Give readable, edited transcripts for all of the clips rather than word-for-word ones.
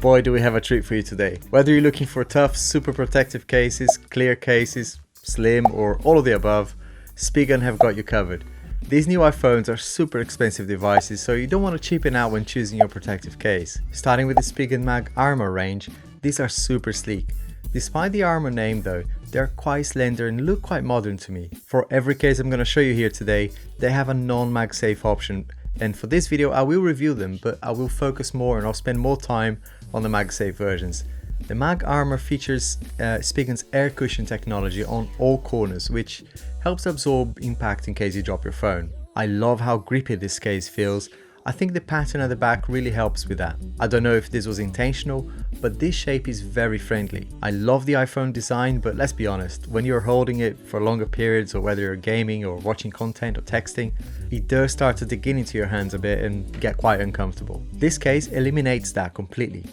Boy, do we have a treat for you today. Whether you're looking for tough, super protective cases, clear cases, slim, or all of the above, Spigen have got you covered. These new iPhones are super expensive devices, so you don't want to cheapen out when choosing your protective case. Starting with the Spigen Mag Armor range, these are super sleek. Despite the Armor name though, they're quite slender and look quite modern to me. For every case I'm going to show you here today, they have a non-MagSafe option, and for this video I will review them, but I will focus more and I'll spend more time on the MagSafe versions. The Mag Armor features Spigen's air cushion technology on all corners, which helps absorb impact in case you drop your phone. I love how grippy this case feels. I think the pattern at the back really helps with that. I don't know if this was intentional, but this shape is very friendly. I love the iPhone design, but let's be honest, when you're holding it for longer periods, or whether you're gaming or watching content or texting, it does start to dig into your hands a bit and get quite uncomfortable. This case eliminates that completely.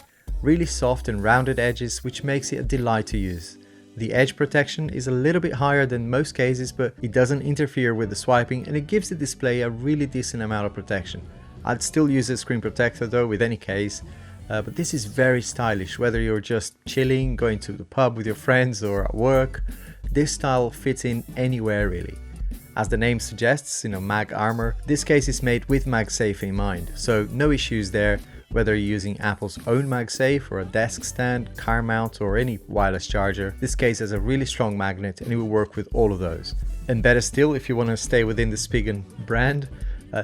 Really soft and rounded edges, which makes it a delight to use. The edge protection is a little bit higher than most cases, but it doesn't interfere with the swiping and it gives the display a really decent amount of protection. I'd still use a screen protector though with any case, but this is very stylish. Whether you're just chilling, going to the pub with your friends or at work, this style fits in anywhere really. As the name suggests, Mag Armor, this case is made with MagSafe in mind, so no issues there. Whether you're using Apple's own MagSafe or a desk stand, car mount, or any wireless charger, this case has a really strong magnet and it will work with all of those. And better still, if you want to stay within the Spigen brand,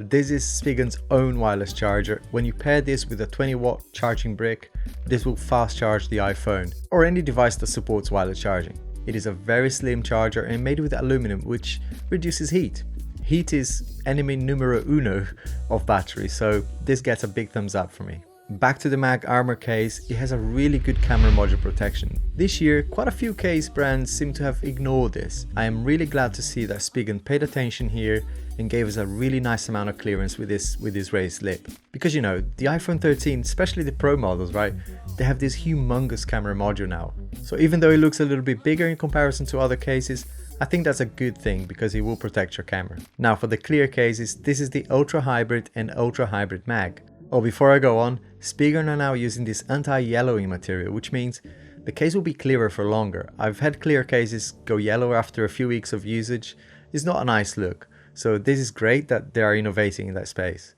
this is Spigen's own wireless charger. When you pair this with a 20-watt charging brick, this will fast charge the iPhone or any device that supports wireless charging. It is a very slim charger and made with aluminum, which reduces heat. Heat is enemy numero uno of batteries, so this gets a big thumbs up for me. Back to the Mag Armor case, it has a really good camera module protection. This year, quite a few case brands seem to have ignored this. I am really glad to see that Spigen paid attention here and gave us a really nice amount of clearance with this raised lip. Because the iPhone 13, especially the Pro models, right? They have this humongous camera module now. So even though it looks a little bit bigger in comparison to other cases, I think that's a good thing because it will protect your camera. Now for the clear cases, this is the Ultra Hybrid and Ultra Hybrid Mag. Oh, before I go on, Spigen are now using this anti-yellowing material, which means the case will be clearer for longer. I've had clear cases go yellow after a few weeks of usage. It's not a nice look, so this is great that they are innovating in that space.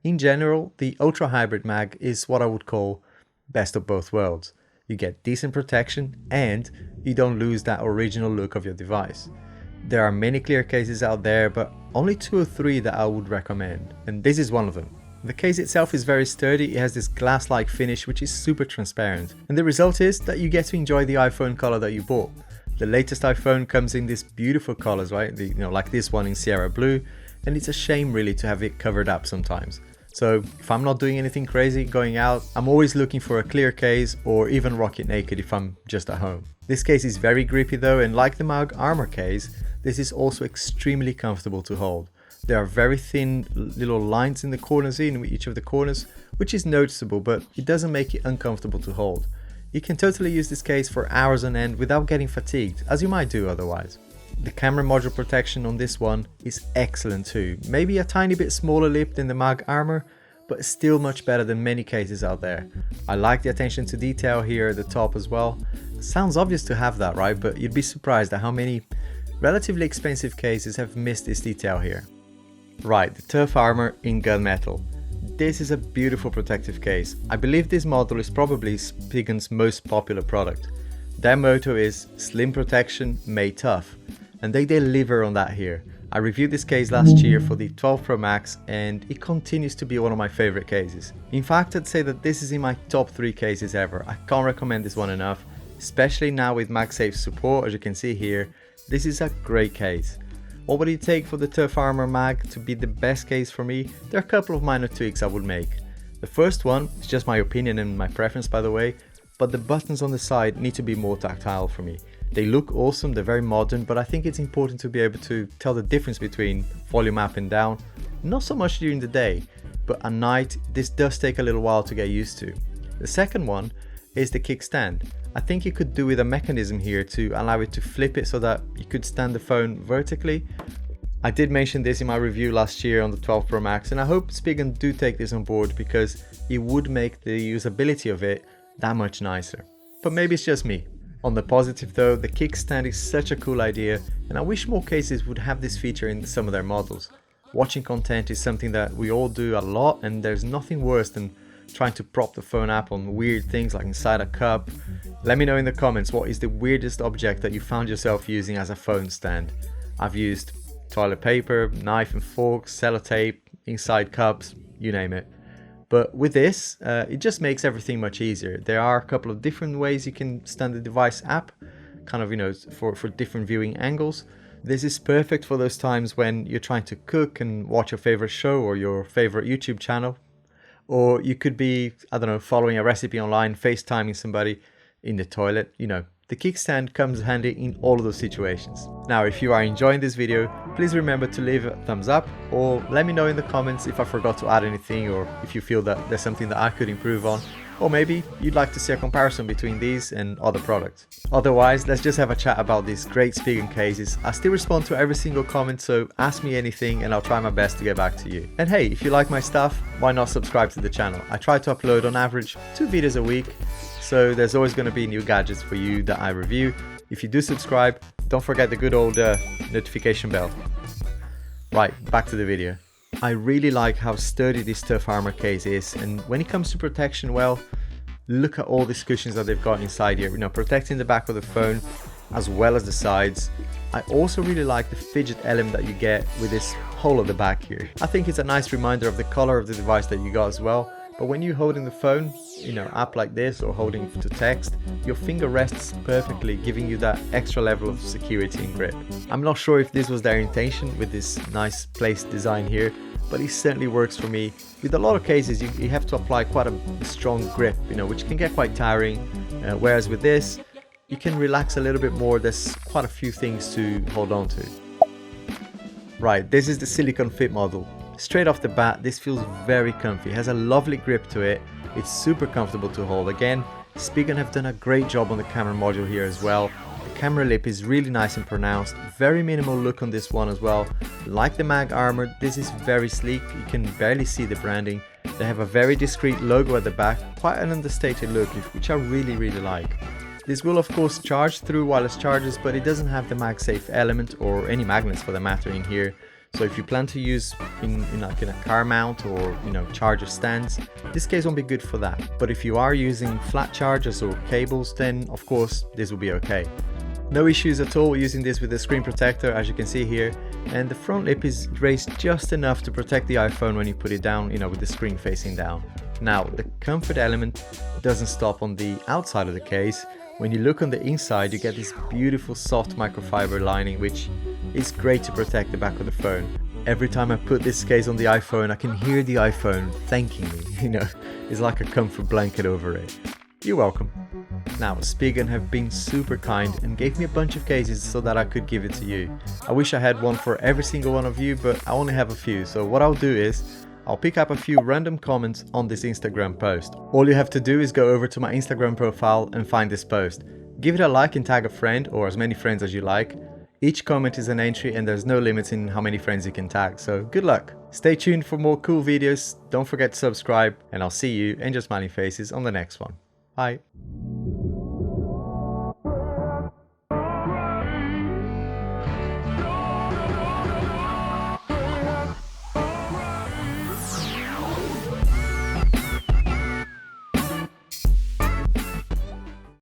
In general, the Ultra Hybrid Mag is what I would call best of both worlds. You get decent protection and you don't lose that original look of your device. There are many clear cases out there, but only 2 or 3 that I would recommend, and this is one of them. The case itself is very sturdy. It has this glass-like finish which is super transparent, and the result is that you get to enjoy the iPhone color that you bought. The latest iPhone comes in these beautiful colors, right? Like this one in Sierra Blue, and it's a shame really to have it covered up sometimes. So if I'm not doing anything crazy going out, I'm always looking for a clear case or even rock it naked if I'm just at home. This case is very grippy though, and like the Mag Armor case, this is also extremely comfortable to hold. There are very thin little lines in the corners, in each of the corners, which is noticeable, but it doesn't make it uncomfortable to hold. You can totally use this case for hours on end without getting fatigued, as you might do otherwise. The camera module protection on this one is excellent too. Maybe a tiny bit smaller lip than the Mag Armor, but still much better than many cases out there. I like the attention to detail here at the top as well. Sounds obvious to have that, right? But you'd be surprised at how many relatively expensive cases have missed this detail here. Right, the Tough Armor in gunmetal. This is a beautiful protective case. I believe this model is probably Spigen's most popular product. Their motto is slim protection made tough, and they deliver on that here. I reviewed this case last year for the 12 Pro Max and it continues to be one of my favorite cases. In fact, I'd say that this is in my top 3 cases ever. I can't recommend this one enough, especially now with MagSafe support. As you can see here, this is a great case. What would it take for the Tough Armor Mag to be the best case for me? There are a couple of minor tweaks I would make. The first one is just my opinion and my preference, by the way, but the buttons on the side need to be more tactile for me. They look awesome, they're very modern, but I think it's important to be able to tell the difference between volume up and down. Not so much during the day, but at night this does take a little while to get used to. The second one is the kickstand. I think you could do with a mechanism here to allow it to flip it so that you could stand the phone vertically. I did mention this in my review last year on the 12 Pro Max, and I hope Spigen do take this on board because it would make the usability of it that much nicer. But maybe it's just me. On the positive though, the kickstand is such a cool idea, and I wish more cases would have this feature in some of their models. Watching content is something that we all do a lot, and there's nothing worse than trying to prop the phone up on weird things like inside a cup. Let me know in the comments what is the weirdest object that you found yourself using as a phone stand. I've used toilet paper, knife and forks, sellotape, inside cups, you name it. But with this, it just makes everything much easier. There are a couple of different ways you can stand the device up, kind of, you know, for different viewing angles. This is perfect for those times when you're trying to cook and watch your favorite show or your favorite YouTube channel. Or you could be, I don't know, following a recipe online, FaceTiming somebody in the toilet. You know, the kickstand comes handy in all of those situations. Now, if you are enjoying this video, please remember to leave a thumbs up, or let me know in the comments if I forgot to add anything, or if you feel that there's something that I could improve on, or maybe you'd like to see a comparison between these and other products. Otherwise, let's just have a chat about these great Spigen cases. I still respond to every single comment, so ask me anything and I'll try my best to get back to you. And hey, if you like my stuff, why not subscribe to the channel? I try to upload on average 2 videos a week, so there's always going to be new gadgets for you that I review. If you do subscribe, don't forget the good old notification bell. Right, back to the video. I really like how sturdy this tough armor case is, and when it comes to protection, well, look at all these cushions that they've got inside here, you know, protecting the back of the phone as well as the sides. I also really like the fidget element that you get with this hole at the back here. I think it's a nice reminder of the color of the device that you got as well. But when you're holding the phone, you know, up like this or holding to text, your finger rests perfectly, giving you that extra level of security and grip. I'm not sure if this was their intention with this nice placed design here, but it certainly works for me. With a lot of cases, you have to apply quite a strong grip, you know, which can get quite tiring. Whereas with this, you can relax a little bit more. There's quite a few things to hold on to. Right, this is the Silicone Fit model. Straight off the bat, this feels very comfy. It has a lovely grip to it. It's super comfortable to hold. Again, Spigen have done a great job on the camera module here as well. The camera lip is really nice and pronounced. Very minimal look on this one as well. Like the Mag Armor, this is very sleek. You can barely see the branding. They have a very discreet logo at the back. Quite an understated look, which I really like. This will of course charge through wireless chargers, but it doesn't have the MagSafe element or any magnets for the matter in here. So if you plan to use in a car mount or, you know, charger stands, this case won't be good for that. But if you are using flat chargers or cables, then of course this will be okay. No issues at all using this with the screen protector, as you can see here, and the front lip is raised just enough to protect the iPhone when you put it down, you know, with the screen facing down. Now, the comfort element doesn't stop on the outside of the case. When you look on the inside, you get this beautiful soft microfiber lining, which is great to protect the back of the phone. Every time I put this case on the iPhone, I can hear the iPhone thanking me, you know, it's like a comfort blanket over it. You're welcome. Now, Spigen have been super kind and gave me a bunch of cases so that I could give it to you. I wish I had one for every single one of you, but I only have a few, so what I'll do is I'll pick up a few random comments on this Instagram post. All you have to do is go over to my Instagram profile and find this post. Give it a like and tag a friend, or as many friends as you like. Each comment is an entry and there's no limits in how many friends you can tag, so good luck. Stay tuned for more cool videos, don't forget to subscribe, and I'll see you, Angel Smiling Faces, on the next one. Bye.